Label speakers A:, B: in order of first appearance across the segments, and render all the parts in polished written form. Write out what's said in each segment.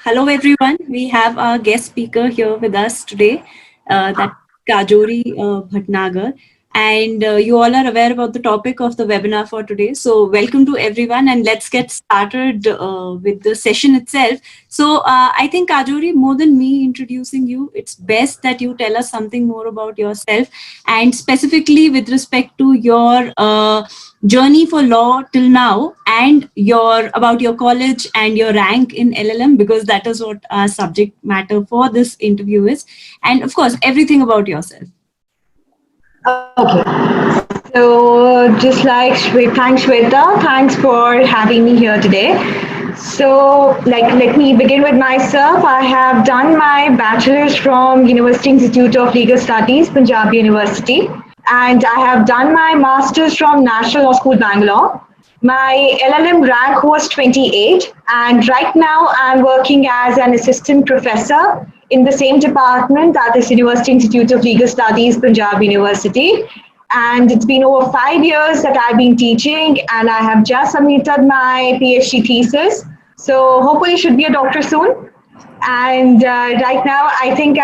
A: Hello, everyone. We have our guest speaker here with us today, that's Kajori Bhatnagar. And you all are aware about the topic of the webinar for today. So, welcome to everyone, and let's get started with the session itself. So, I think Kajori, more than me introducing you, it's best that you tell us something more about yourself and specifically with respect to your journey for law till now and your about your college and your rank in LLM, because that is what our subject matter for this interview is, and of course everything about yourself.
B: Okay. So, just like thanks Shweta, thanks for having me here today. So, let me begin with myself. I have done my bachelor's from University Institute of Legal Studies, Punjab University, and I have done my master's from National Law School, Bangalore. My LLM rank was 28, and right now I'm working as an assistant professor in the same department, that is University Institute of Legal Studies, Punjab University. And it's been over 5 years that I've been teaching, and I have just submitted my PhD thesis. So hopefully, should be a doctor soon. And right now, I think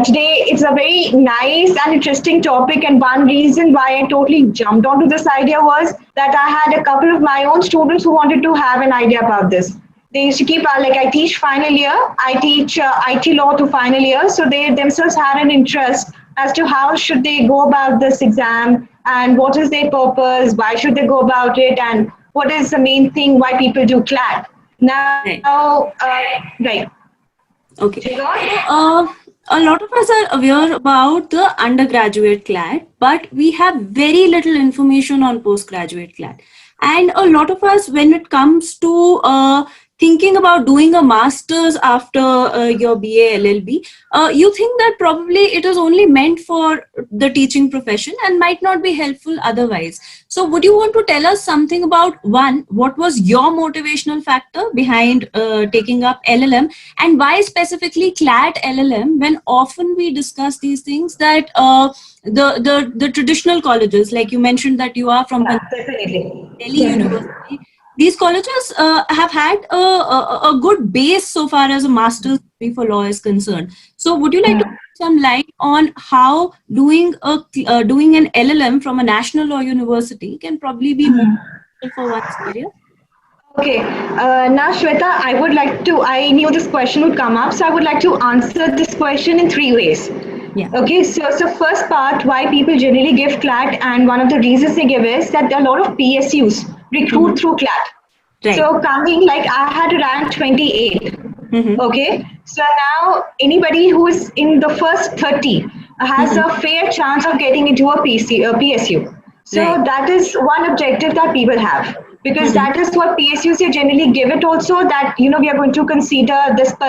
B: today it's a very nice and interesting topic. And one reason why I totally jumped onto this idea was that I had a couple of my own students who wanted to have an idea about this. They used to keep, I teach final year, I teach IT law to final year. So they themselves had an interest as to how should they go about this exam and what is their purpose, why should they go about it, and what is the main thing why people do CLAT.
A: Right.
B: Now, right.
A: Okay. A lot of us are aware about the undergraduate CLAT, but we have very little information on postgraduate CLAT. And a lot of us, when it comes to thinking about doing a master's after your BA LLB, you think that probably it is only meant for the teaching profession and might not be helpful otherwise. So would you want to tell us something about, one, what was your motivational factor behind taking up LLM, and why specifically CLAT LLM, when often we discuss these things that the traditional colleges, like you mentioned that you are from Delhi University, these colleges have had a good base so far as a master's degree for law is concerned. So would you like to put some light on how doing an LLM from a national law university can probably be more helpful for one's career?
B: Okay, now Shweta, I knew this question would come up, so I would like to answer this question in three ways.
A: Yeah.
B: Okay, so first part, why people generally give CLAT, and one of the reasons they give is that a lot of PSUs recruit through CLAT.
A: Right.
B: So coming, I had rank 28. Okay, so now anybody who is in the first 30 has a fair chance of getting into a PSU. So
A: Right.
B: that is one objective that people have, because that is what PSUs generally give it also, that we are going to consider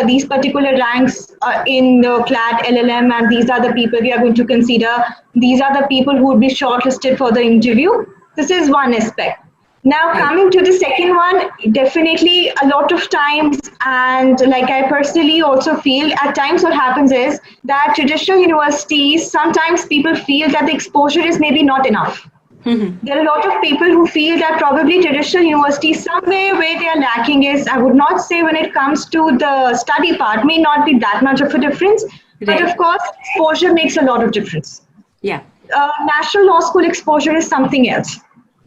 B: these particular ranks in the CLAT LLM, and these are the people we are going to consider. These are the people who would be shortlisted for the interview. This is one aspect. Now, coming to the second one, definitely a lot of times, and like I personally also feel at times what happens is that traditional universities, sometimes people feel that the exposure is maybe not enough. There are a lot of people who feel that probably traditional universities, somewhere where they are lacking is, I would not say when it comes to the study part, may not be that much of a difference, but of course, exposure makes a lot of difference.
A: Yeah.
B: National law school exposure is something else.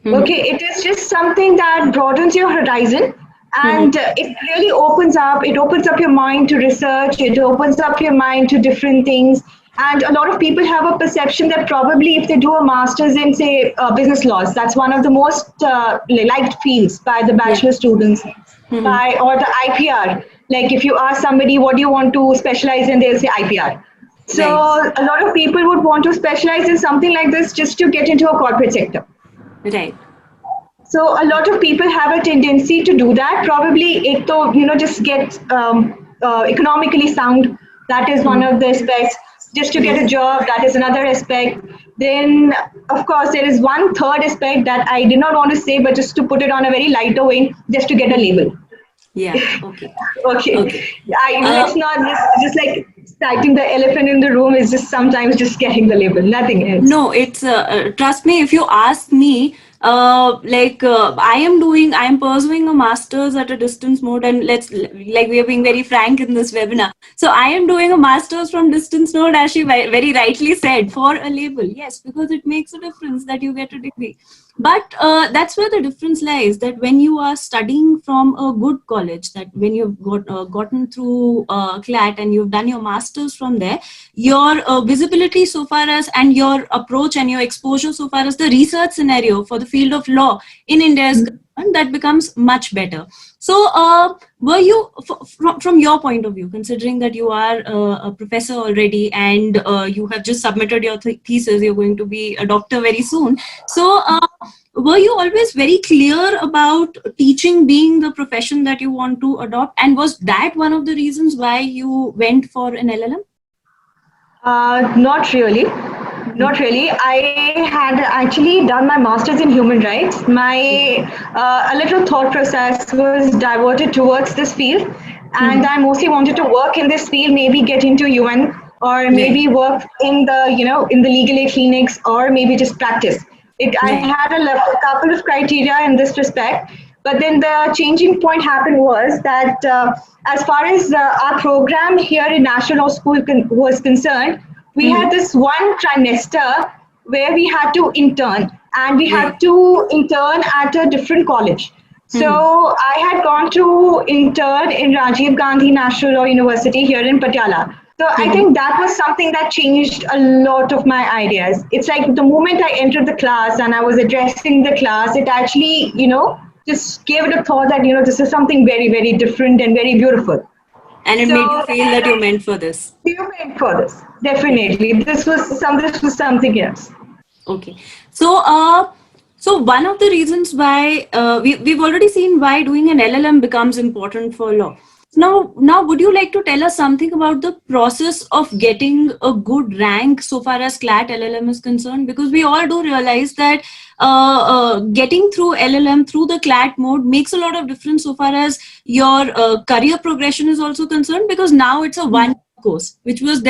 B: Okay, it is just something that broadens your horizon, and it really opens up your mind to research, it opens up your mind to different things. And a lot of people have a perception that probably if they do a master's in, say, business laws, that's one of the most liked fields by the bachelor students, or the IPR. Like if you ask somebody, what do you want to specialize in, they'll say IPR. So a lot of people would want to specialize in something like this just to get into a corporate sector.
A: Right.
B: So a lot of people have a tendency to do that. Probably, just get economically sound. That is one of the aspects. Just to get a job, that is another aspect. Then, of course, there is one third aspect that I did not want to say, but just to put it on a very lighter way, just to get a label.
A: Yeah. Okay.
B: Okay. It's not just like citing the elephant in the room. Is just sometimes just getting the label, nothing else.
A: No, it's trust me. If you ask me, I am pursuing a master's at a distance mode, and we are being very frank in this webinar. So I am doing a master's from distance mode, as she very rightly said, for a label. Yes, because it makes a difference that you get a degree. But that's where the difference lies, that when you are studying from a good college, that when you've gotten through CLAT and you've done your master's from there, your visibility so far as, and your approach and your exposure so far as the research scenario for the field of law in India is concerned, that becomes much better. So were you, from your point of view, considering that you are a professor already and you have just submitted your thesis, you're going to be a doctor very soon. So were you always very clear about teaching being the profession that you want to adopt? And was that one of the reasons why you went for an LLM?
B: Not really. Not really. I had actually done my master's in human rights. My a little thought process was diverted towards this field, and I mostly wanted to work in this field, maybe get into UN, or maybe work in the in the legal aid clinics, or maybe just practice. I had a couple of criteria in this respect, but then the changing point happened was that as far as our program here in National Law School was concerned, we had this one trimester where we had to intern, and we had to intern at a different college. So I had gone to intern in Rajiv Gandhi National Law University here in Patiala. So I think that was something that changed a lot of my ideas. It's like the moment I entered the class and I was addressing the class, it actually, just gave it a thought that, this is something very, very different and very beautiful.
A: And it made you feel that you're meant for this.
B: You're meant for this, definitely. This was something else.
A: Okay. So one of the reasons why we've already seen why doing an LLM becomes important for law. Now, would you like to tell us something about the process of getting a good rank so far as CLAT LLM is concerned? Because we all do realize that getting through LLM through the CLAT mode makes a lot of difference so far as your career progression is also concerned, because now it's a one course, which was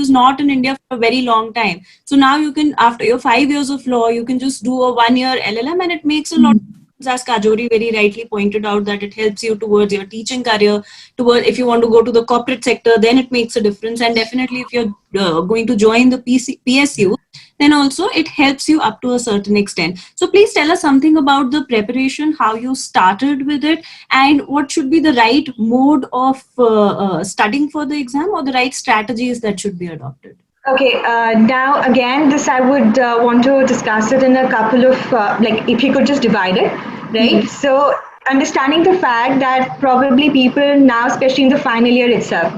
A: not in India for a very long time. So now you can, after your 5 years of law, you can just do a 1 year LLM, and it makes a lot of, as Kajori very rightly pointed out, that it helps you towards your teaching career, if you want to go to the corporate sector, then it makes a difference. And definitely if you're going to join the PSU, then also it helps you up to a certain extent. So please tell us something about the preparation, how you started with it, and what should be the right mode of studying for the exam, or the right strategies that should be adopted.
B: Okay, now again, this I would want to discuss it in a couple of, if you could just divide it, right? So understanding the fact that probably people now, especially in the final year itself,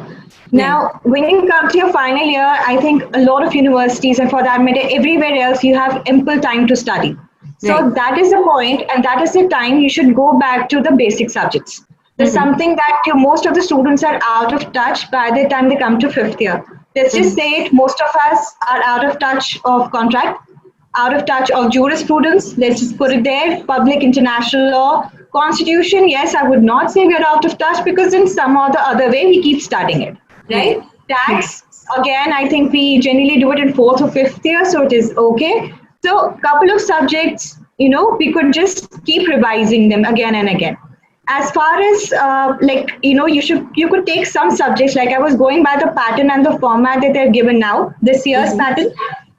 B: now when you come to your final year, I think a lot of universities, and for that matter, everywhere else, you have ample time to study. So that is the point, and that is the time you should go back to the basic subjects. There's something that most of the students are out of touch by the time they come to 5th year. Let's just say it, most of us are out of touch of contract, out of touch of jurisprudence. Let's just put it there, public international law, constitution. Yes, I would not say we're out of touch, because in some or the other way, we keep studying it, right? Tax, again, I think we generally do it in 4th or 5th year, so it is okay. So a couple of subjects, we could just keep revising them again and again. As far as you could take some subjects, like I was going by the pattern and the format that they're given now, this year's pattern,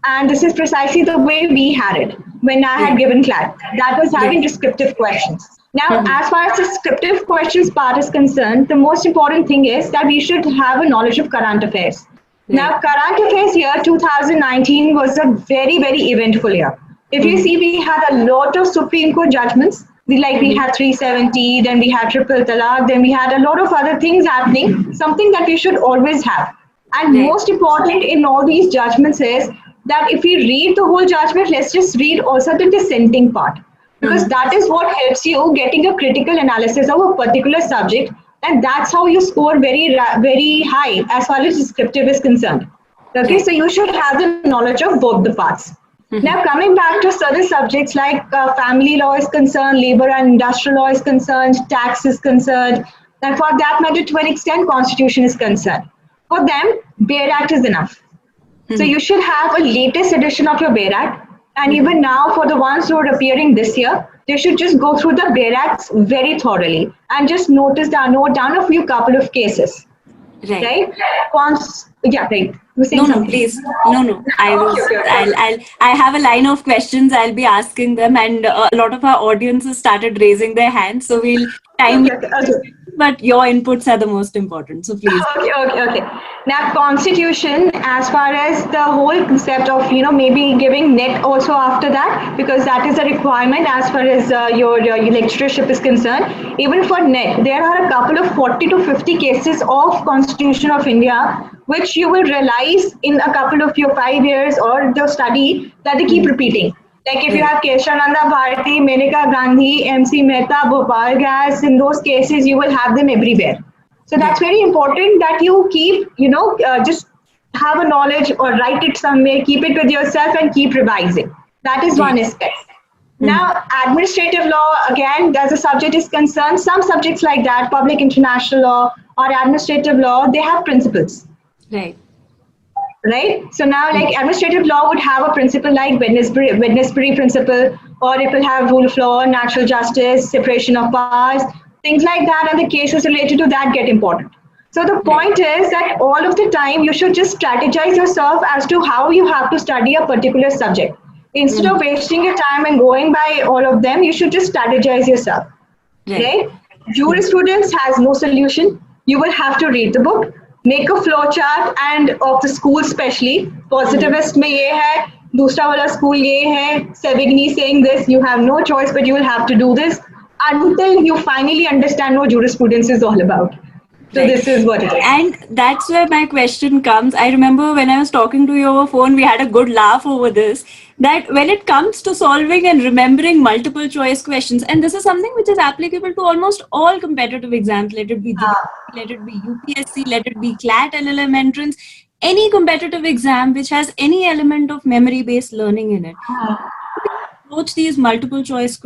B: and this is precisely the way we had it when I had given CLAT. That was having descriptive questions. Now, as far as the descriptive questions part is concerned, the most important thing is that we should have a knowledge of current affairs. Now, current affairs year 2019 was a very, very eventful year. If you see, we had a lot of Supreme Court judgments. We had 370, then we had triple talaq, then we had a lot of other things happening, something that we should always have. And most important in all these judgments is that if we read the whole judgment, let's just read also the dissenting part. Because that is what helps you getting a critical analysis of a particular subject, and that's how you score very, very high as far as descriptive is concerned. Okay, so you should have the knowledge of both the parts. Now, coming back to certain subjects like family law is concerned, labor and industrial law is concerned, tax is concerned, and for that matter, to an extent, constitution is concerned. For them, Bail Act is enough. So you should have a latest edition of your Bail Act. And even now, for the ones who are appearing this year, they should just go through the BERACs very thoroughly and just note down a few couple of cases,
A: Right.
B: right? Yeah, right. You were saying
A: No, no,
B: something.
A: please. No. I
B: Okay,
A: was,
B: okay, okay.
A: I have a line of questions I'll be asking them, and a lot of our audiences started raising their hands. So we'll time
B: Okay, okay, okay.
A: but your inputs are the most important. So please.
B: Okay. Now, constitution, as far as the whole concept of maybe giving net also after that, because that is a requirement as far as your lecturership is concerned. Even for net, there are a couple of 40 to 50 cases of Constitution of India, which you will realize in a couple of your 5 years or the study that they keep
A: Mhm.
B: repeating. Like if you
A: Right.
B: have Keshananda Bharati, Menaka Gandhi, MC Mehta, Bhopal Gas, in those cases, you will have them everywhere. So
A: Right.
B: that's very important that you keep, just have a knowledge or write it somewhere, keep it with yourself and keep revising. That is
A: Right.
B: one aspect.
A: Mhm.
B: Now, administrative law, again, as a subject is concerned, some subjects like that, public international law or administrative law, they have principles,
A: Right.
B: right? So now,
A: Mhm.
B: like administrative law would have a principle like Wednesbury principle, or it will have rule of law, natural justice, separation of powers, things like that, and the cases related to that get important. So the
A: Right.
B: point is that all of the time you should just strategize yourself as to how you have to study a particular subject. Instead
A: Mhm.
B: of wasting your time and going by all of them, you should just strategize yourself,
A: Right.
B: right?
A: Mhm.
B: Jurisprudence has no solution. You will have to read the book, make a flow chart, and of the school especially.
A: Mhm.
B: Positivist में ये है, दूसरा वाला school ये है, Savigny saying this, you have no choice, but you will have to do this until you finally understand what jurisprudence is all about. So
A: Right.
B: this is what it is.
A: And that's where my question comes. I remember when I was talking to you over phone, we had a good laugh over this. That when it comes to solving and remembering multiple choice questions, and this is something which is applicable to almost all competitive exams, let it be JEE, let it be UPSC, let it be CLAT, LLM entrance, any competitive exam which has any element of memory based learning in it, approach these multiple choice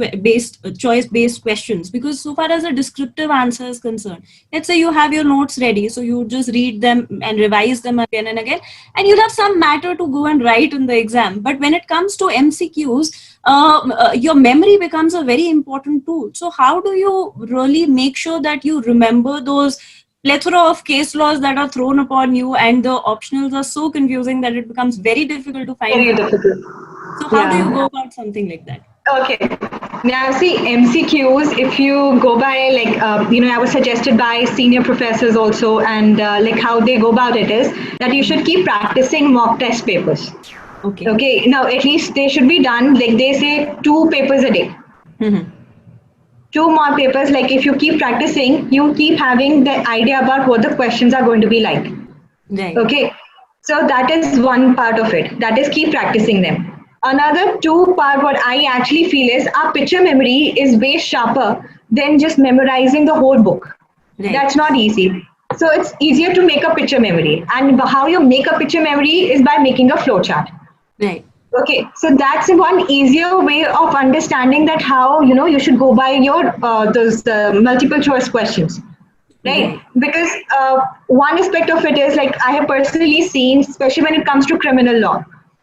A: based questions, because so far as a descriptive answer is concerned, let's say you have your notes ready, so you just read them and revise them again and again, and you'll have some matter to go and write in the exam. But when it comes to MCQs, your memory becomes a very important tool. So how do you really make sure that you remember those plethora of case laws that are thrown upon you, and the optionals are so confusing that it becomes very difficult to find
B: Very
A: the.
B: difficult.
A: So how do you
B: Yeah.
A: go about something like that?
B: Okay. Now, see, MCQs, if you go by, like, I was suggested by senior professors also, and like how they go about it is that you should keep practicing mock test papers.
A: Okay.
B: Okay. Now, at least they should be done, like they say, two papers a day.
A: Mhm.
B: Two more papers, like if you keep practicing, you keep having the idea about what the questions are going to be like.
A: Right.
B: Okay, so that is one part of it. That is keep practicing them. Another two part, what I actually feel is our picture memory is way sharper than just memorizing the whole book.
A: Right.
B: That's not easy. So it's easier to make a picture memory. And how you make a picture memory is by making a flow chart.
A: Right.
B: Okay, so that's one easier way of understanding that how you should go by your those multiple choice questions, right?
A: Right.
B: Because one aspect of it is like I have personally seen, especially when it comes to criminal law.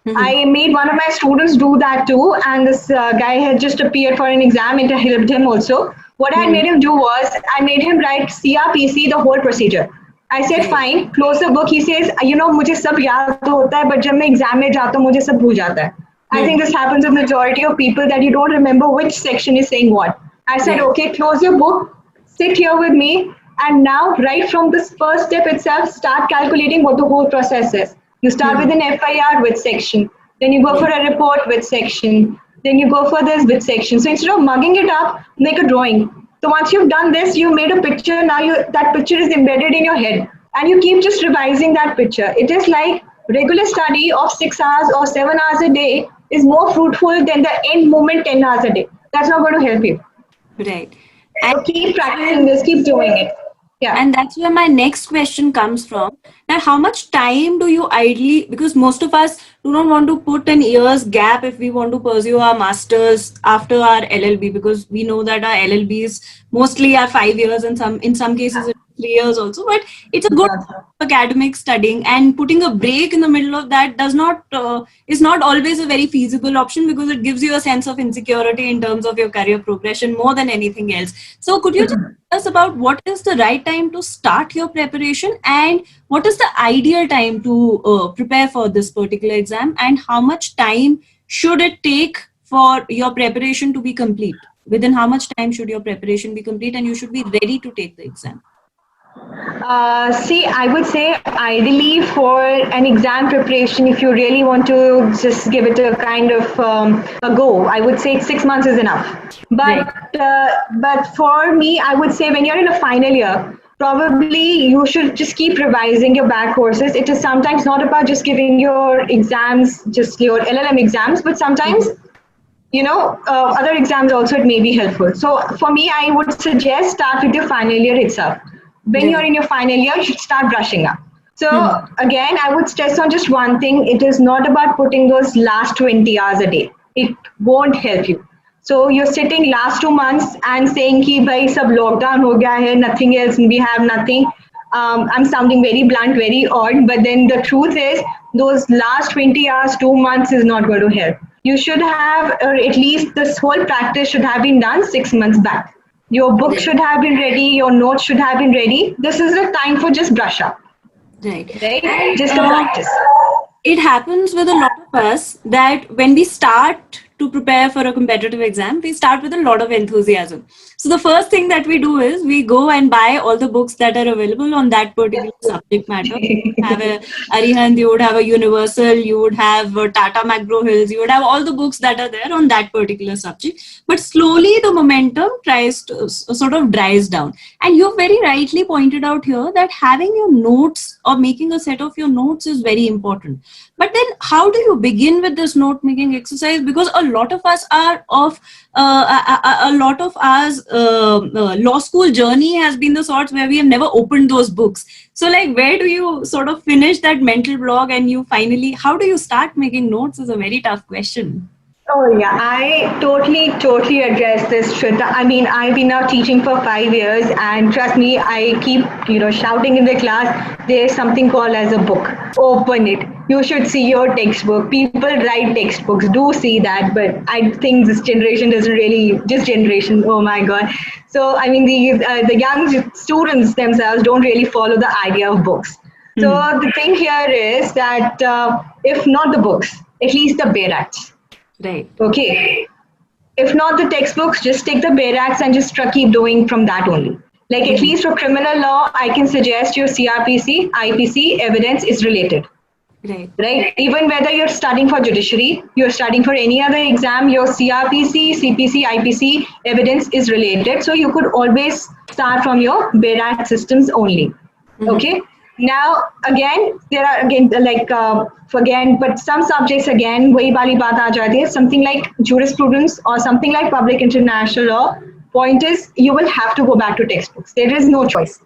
A: Mhm.
B: I made one of my students do that too, and this guy had just appeared for an exam. It helped him also. What I had made
A: Mhm.
B: him do was I made him write CRPC, the whole procedure. I said,
A: Right.
B: fine, close the book. He says, मुझे सब याद तो होता है, but जब मैं exam में जाता हूँ, मुझे सब भूल जाता है. I
A: Hmm.
B: think this happens with majority of people that you don't remember which section is saying what. I said,
A: Right.
B: okay, close your book, sit here with me, and now right from this first step itself, start calculating what the whole process is. You start with
A: Mhm.
B: an FIR with section, then you go for
A: Right.
B: a report with section, then you go for this with section. So instead of mugging it up, make a drawing. So once you've done this, you made a picture. Now that picture is embedded in your head, and you keep just revising that picture. It is like regular study of 6 hours or 7 hours a day is more fruitful than the end moment 10 hours a day. That's not going to help you.
A: Right. And
B: So keep
A: that's
B: practicing
A: where,
B: this, keep doing it. Yeah.
A: and that's where my next question comes from. That how much time do you ideally, because most of us do not want to put an year's gap if we want to pursue our masters after our LLB, because we know that our LLBs mostly are 5 years, and some in some cases 3 years also, but it's a good academic studying, and putting a break in the middle of that does not is not always a very feasible option, because it gives you a sense of insecurity in terms of your career progression more than anything else. So could you just tell us about what is the right time to start your preparation, and what is the ideal time to prepare for this particular exam, and how much time should it take for your preparation to be complete? Within how much time should your preparation be complete and you should be ready to take the exam?
B: See, I would say ideally for an exam preparation, if you really want to just give it a kind of a go, I would say 6 months is enough. But for me, I would say when you're in a final year, probably you should just keep revising your back courses. It is sometimes not about just giving your exams, just your LLM exams, but sometimes other exams also it may be helpful. So for me, I would suggest start with your final year itself. When you're in your final year, you should start brushing up. So again, I would stress on just one thing. It is not about putting those last 20 hours a day. It won't help you. So you're sitting last 2 months and saying ki bhai sab lockdown ho gaya hai, nothing else, we have nothing. I'm sounding very blunt, very odd, but then the truth is those last 20 hours, 2 months is not going to help. You should have, or at least this whole practice should have been done 6 months back. Your book should have been ready, your notes should have been ready. This is the time for just brush up.
A: Right.
B: Right? Just a practice.
A: It happens with a lot of us that when we start to prepare for a competitive exam, we start with a lot of enthusiasm. So the first thing that we do is we go and buy all the books that are available on that particular subject matter. You would have a Arihant, you would have a Universal, you would have Tata McGraw-Hills, you would have all the books that are there on that particular subject. But slowly the momentum tries to sort of dries down. And you very rightly pointed out here that having your notes or making a set of your notes is very important. But then how do you begin with this note making exercise? Because a lot of us are of a lot of us law school journey has been the sorts where we have never opened those books. So like, where do you sort of finish that mental block, and you finally, how do you start making notes is a very tough question.
B: Oh yeah, I totally address this, Shweta. I mean, I've been now teaching for 5 years, and trust me, I keep shouting in the class. There's something called as a book. Open it. You should see your textbook. People write textbooks. Do see that, but I think this generation doesn't really. This generation, oh my god. So I mean, the young students themselves don't really follow the idea of books. So the thing here is that if not the books, at least the bare acts.
A: Right.
B: Okay. If not the textbooks, just take the bare acts and just keep doing from that only. Like at least for criminal law, I can suggest your CRPC, IPC evidence is related.
A: Right.
B: Right. Even whether you're studying for judiciary, you're studying for any other exam, your CRPC, CPC, IPC evidence is related. So you could always start from your bare act systems only. Okay. Now, again, there are but some subjects again, wahi wali baat aa jati hai, something like jurisprudence or something like public international law. Point is, you will have to go back to textbooks. There is no choice.